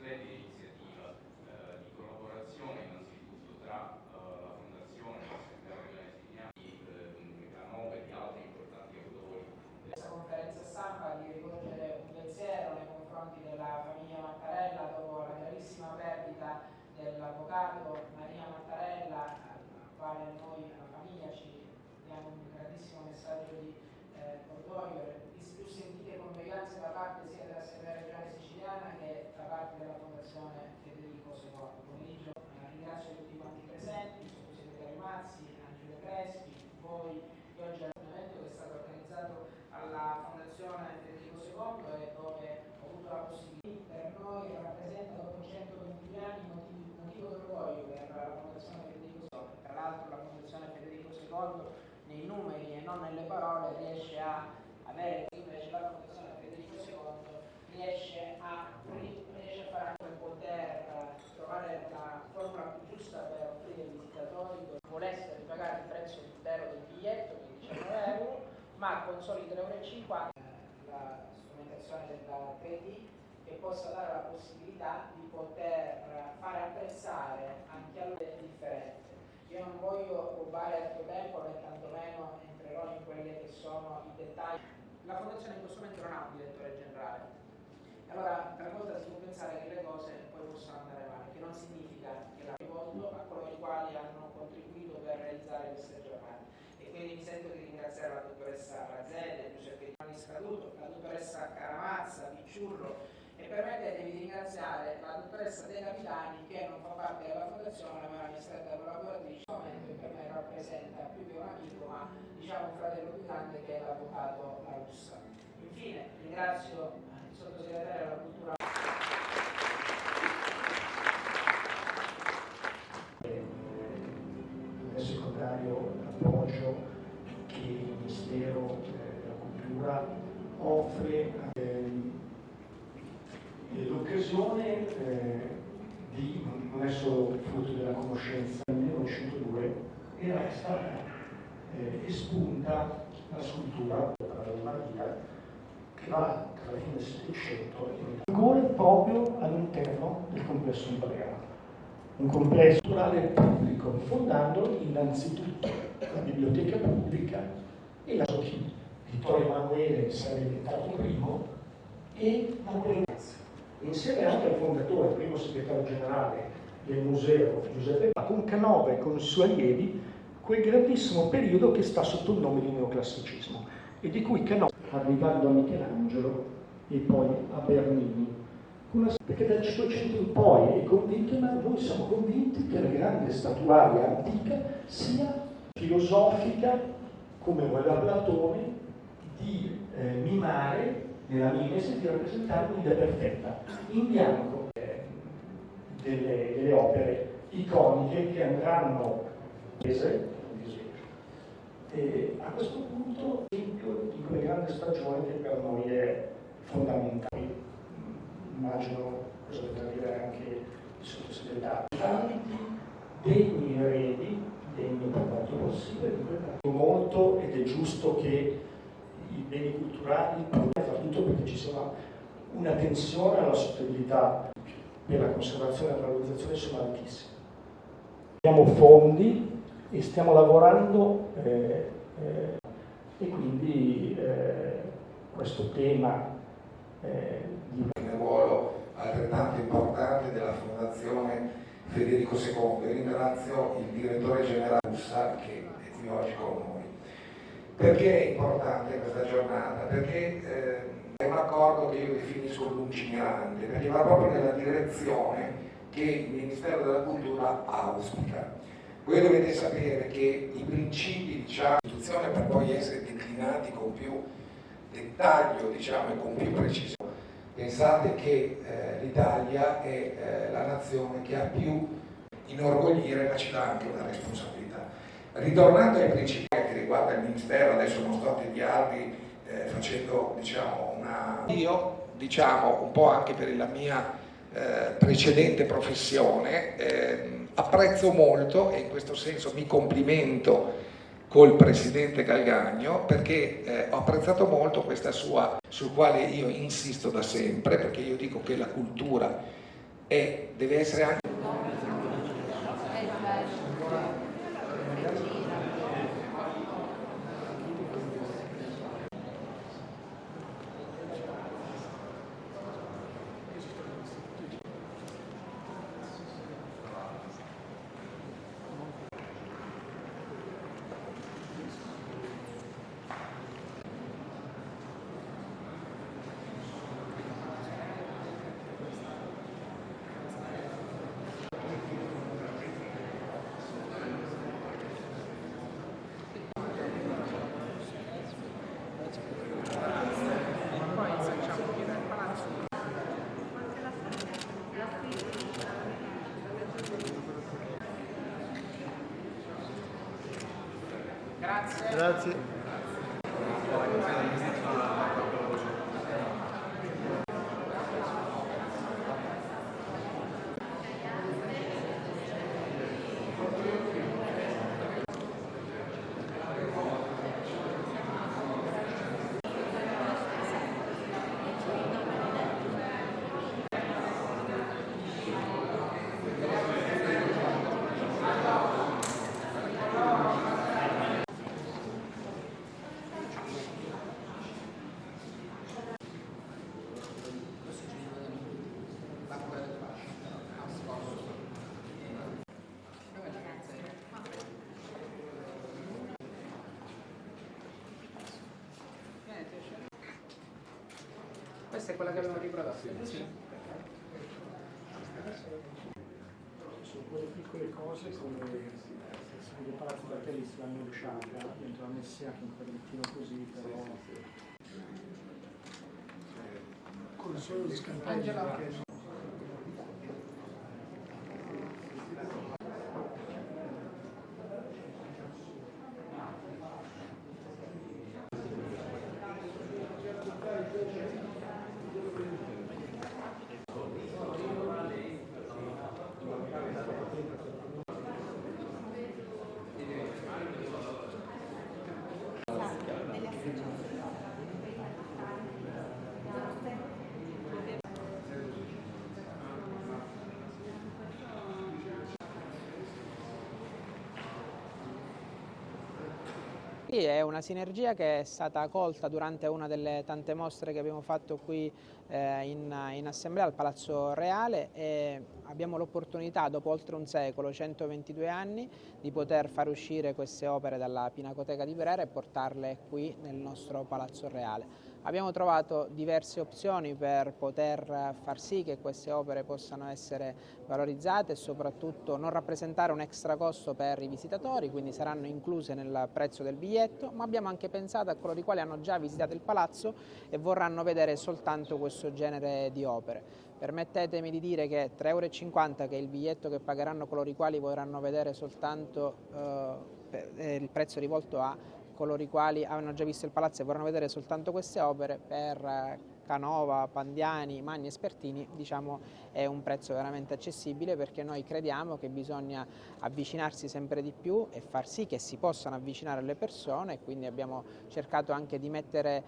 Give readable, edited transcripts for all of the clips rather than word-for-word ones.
splendida iniziativa di collaborazione innanzitutto tra la Fondazione e l'Assemblea Regionale Siciliana a nome di altri importanti autori. Questa conferenza stampa di rivolgere un pensiero nei confronti della famiglia Mattarella dopo la gravissima perdita dell'avvocato Maria Mattarella, al quale noi, la famiglia, ci diamo un grandissimo messaggio di cordoglio, di più sentite condoglianze da parte sia dell'Assemblea Regionale Siciliana che da parte della Fondazione Federico II. Pomeriggio ringrazio tutti quanti presenti, il sottosegretario Mazzi, Angelo Crespi, voi che oggi all'evento che è stato organizzato alla Fondazione Federico II e dove ho avuto la possibilità, per noi rappresenta dopo 122 anni motivo d'orgoglio per la Fondazione Federico II. Tra l'altro la Fondazione Federico II nei numeri e non nelle parole riesce a avere, invece la Fondazione Federico II riesce a fare per poter trovare la formula più giusta per offrire ai visitatori che volessero di pagare il prezzo intero del biglietto, che è 19 euro, ma con soli 3,50 euro la strumentazione della 3D che possa dare la possibilità di poter fare apprezzare anche a loro differenze. Io non voglio rubare altro tempo né tantomeno entrerò in quelli che sono i dettagli. La Fondazione in questo momento non ha un direttore generale. Allora, talvolta si può pensare che le cose poi possano andare male, che non significa che l'ha rivolto a coloro i quali hanno contribuito per realizzare queste giornate. E quindi mi sento di ringraziare la dottoressa Razzelle, Giuseppe Di Scaduto, la dottoressa Caramazza, Picciurro, e permettetemi di ringraziare la dottoressa De Capitani, che non fa parte della Fondazione ma è una stretta collaboratrice, che per me rappresenta più che un amico, ma diciamo un fratello più grande, che è l'avvocato La Russa. Infine ringrazio il sottosegretario alla cultura. Nel secondario appoggio che il Ministero della Cultura offre l'occasione di, non è solo frutto della conoscenza, nel 1902 era stata espunta la scultura della Maria che va tra la fine del Settecento e ancora proprio all'interno del complesso di Brera, un complesso culturale pubblico, fondando innanzitutto la biblioteca pubblica e la Socchi. Vittorio Emanuele sarebbe diventato primo e Napoleone. Insieme anche al fondatore, primo segretario generale del museo Giuseppe con Canova e con i suoi allievi, quel grandissimo periodo che sta sotto il nome di neoclassicismo e di cui Canova, arrivando a Michelangelo e poi a Bernini, perché dal Cinquecento in poi è convinto, ma noi siamo convinti che la grande statuaria antica sia filosofica, come voleva Platone, di mimare nella mimesi, di rappresentare un'idea perfetta, in bianco, delle opere iconiche che andranno prese. E a questo punto, esempio di quella grande stagione che per noi è fondamentale. Immagino cosa potrà dire anche il sottosegretario. Tanti degni eredi, degni per quanto possibile, molto, ed è giusto che i beni culturali fa tutto perché ci sia un'attenzione alla sostenibilità per la conservazione e la valorizzazione sono altissime. Abbiamo fondi e stiamo lavorando e quindi questo tema di un ruolo altrettanto importante della Fondazione Federico II. Ringrazio il direttore generale Russa che è qui oggi con noi. Perché è importante questa giornata? Perché è un accordo che io definisco lungimirante, perché va proprio nella direzione che il Ministero della Cultura auspica. Voi dovete sapere che i principi, diciamo, dell'istituzione per poi essere declinati con più dettaglio, diciamo, e con più precisione. Pensate che l'Italia è la nazione che ha più inorgoglire, ma ci dà anche una responsabilità. Ritornando ai principi che riguarda il Ministero, adesso non sto a tediarvi facendo, diciamo, Io, diciamo, un po' anche per la mia precedente professione, apprezzo molto, e in questo senso mi complimento col Presidente Galgagno, perché ho apprezzato molto questa sua, sul quale io insisto da sempre, perché io dico che la cultura e deve essere anche Grazie. Grazie. Questa è quella che abbiamo riprodotto. Sì. Sono quelle piccole cose come i palazzi batteristi l'hanno lasciata, dentro la messia anche un quadrettino così, però con solo gli scampaggi. Sì, è una sinergia che è stata colta durante una delle tante mostre che abbiamo fatto qui in Assemblea al Palazzo Reale e abbiamo l'opportunità dopo oltre un secolo, 122 anni, di poter far uscire queste opere dalla Pinacoteca di Brera e portarle qui nel nostro Palazzo Reale. Abbiamo trovato diverse opzioni per poter far sì che queste opere possano essere valorizzate e soprattutto non rappresentare un extra costo per i visitatori, quindi saranno incluse nel prezzo del biglietto, ma abbiamo anche pensato a coloro i quali hanno già visitato il palazzo e vorranno vedere soltanto questo genere di opere. Permettetemi di dire che 3,50 € che è il biglietto che pagheranno coloro i quali vorranno vedere soltanto il prezzo rivolto a coloro i quali hanno già visto il palazzo e vorranno vedere soltanto queste opere, per Canova, Pandiani, Magni e Spertini diciamo è un prezzo veramente accessibile, perché noi crediamo che bisogna avvicinarsi sempre di più e far sì che si possano avvicinare alle persone, e quindi abbiamo cercato anche di mettere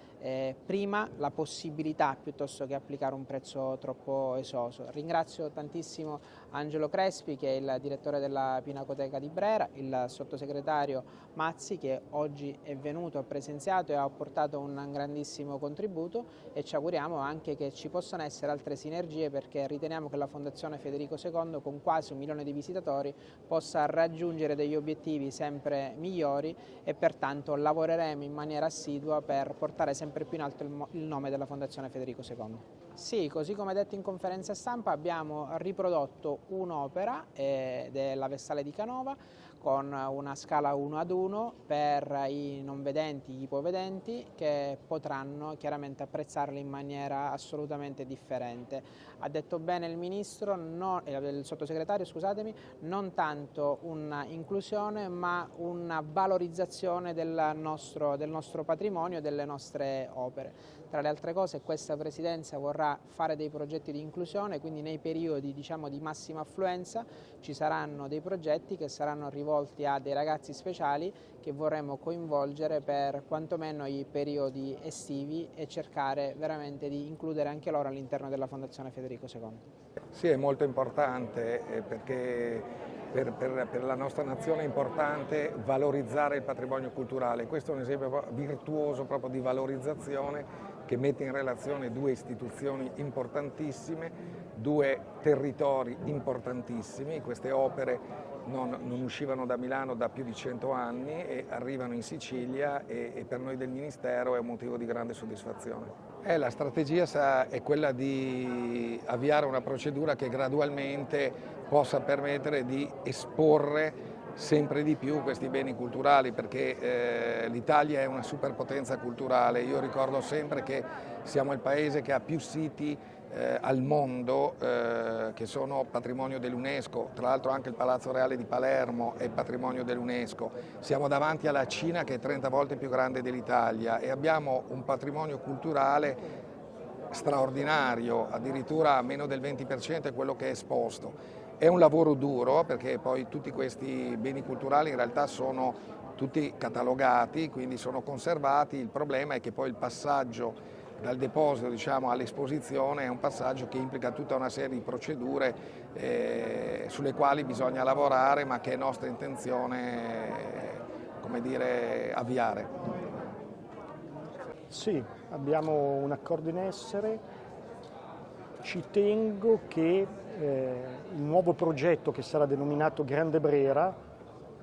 prima la possibilità piuttosto che applicare un prezzo troppo esoso. Ringrazio tantissimo Angelo Crespi, che è il direttore della Pinacoteca di Brera, il sottosegretario Mazzi, che oggi è venuto, ha presenziato e ha portato un grandissimo contributo, e ci auguriamo anche che ci possano essere altre sinergie, perché riteniamo che la Fondazione Federico II, con quasi 1 milione di visitatori, possa raggiungere degli obiettivi sempre migliori, e pertanto lavoreremo in maniera assidua per portare sempre più in alto il nome della Fondazione Federico II. Sì, così come detto in conferenza stampa, abbiamo riprodotto un'opera della Vestale di Canova con una scala 1:1 per i non vedenti, gli ipovedenti, che potranno chiaramente apprezzarla in maniera assolutamente differente. Ha detto bene il ministro, il sottosegretario, scusatemi, non tanto un'inclusione ma una valorizzazione del nostro patrimonio, delle nostre opere. Tra le altre cose, questa Presidenza vorrà fare dei progetti di inclusione, quindi nei periodi di massima affluenza ci saranno dei progetti che saranno rivolti a dei ragazzi speciali che vorremmo coinvolgere per quantomeno i periodi estivi e cercare veramente di includere anche loro all'interno della Fondazione Federico II. Sì, è molto importante perché per la nostra nazione è importante valorizzare il patrimonio culturale. Questo è un esempio virtuoso proprio di valorizzazione che mette in relazione due istituzioni importantissime, due territori importantissimi. Queste opere non uscivano da Milano da più di 100 anni e arrivano in Sicilia e per noi del Ministero è un motivo di grande soddisfazione. La strategia è quella di avviare una procedura che gradualmente possa permettere di esporre sempre di più questi beni culturali, perché l'Italia è una superpotenza culturale. Io ricordo sempre che siamo il paese che ha più siti al mondo che sono patrimonio dell'UNESCO, tra l'altro anche il Palazzo Reale di Palermo è patrimonio dell'UNESCO. Siamo davanti alla Cina che è 30 volte più grande dell'Italia e abbiamo un patrimonio culturale straordinario, addirittura meno del 20% è quello che è esposto. È un lavoro duro perché poi tutti questi beni culturali in realtà sono tutti catalogati, quindi sono conservati. Il problema è che poi il passaggio dal deposito, diciamo, all'esposizione è un passaggio che implica tutta una serie di procedure sulle quali bisogna lavorare, ma che è nostra intenzione, come dire, avviare. Sì, abbiamo un accordo in essere. Ci tengo che il nuovo progetto, che sarà denominato Grande Brera,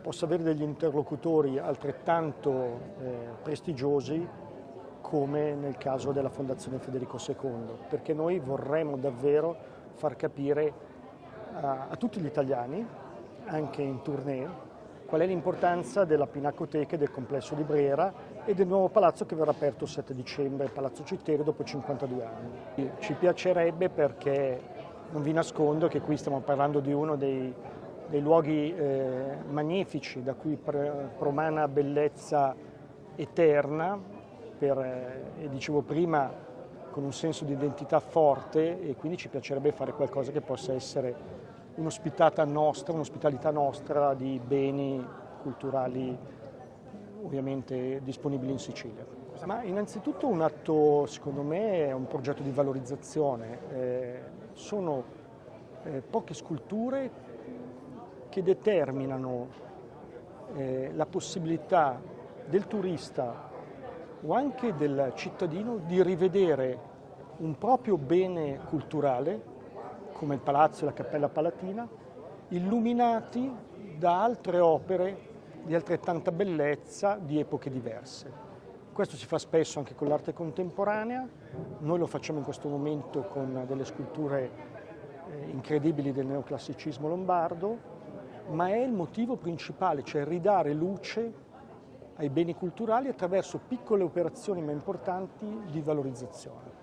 possa avere degli interlocutori altrettanto prestigiosi come nel caso della Fondazione Federico II, perché noi vorremmo davvero far capire a tutti gli italiani, anche in tournée, qual è l'importanza della Pinacoteca e del complesso di Brera e del nuovo palazzo che verrà aperto il 7 dicembre, Palazzo Citterio, dopo 52 anni. Ci piacerebbe perché non vi nascondo che qui stiamo parlando di uno dei luoghi magnifici da cui promana bellezza eterna, e dicevo prima con un senso di identità forte, e quindi ci piacerebbe fare qualcosa che possa essere un'ospitalità nostra di beni culturali ovviamente disponibili in Sicilia. Ma innanzitutto un atto, secondo me, è un progetto di valorizzazione. Sono poche sculture che determinano la possibilità del turista o anche del cittadino di rivedere un proprio bene culturale, come il Palazzo e la Cappella Palatina, illuminati da altre opere di altrettanta bellezza di epoche diverse. Questo si fa spesso anche con l'arte contemporanea, noi lo facciamo in questo momento con delle sculture incredibili del neoclassicismo lombardo, ma è il motivo principale, cioè ridare luce ai beni culturali attraverso piccole operazioni ma importanti di valorizzazione.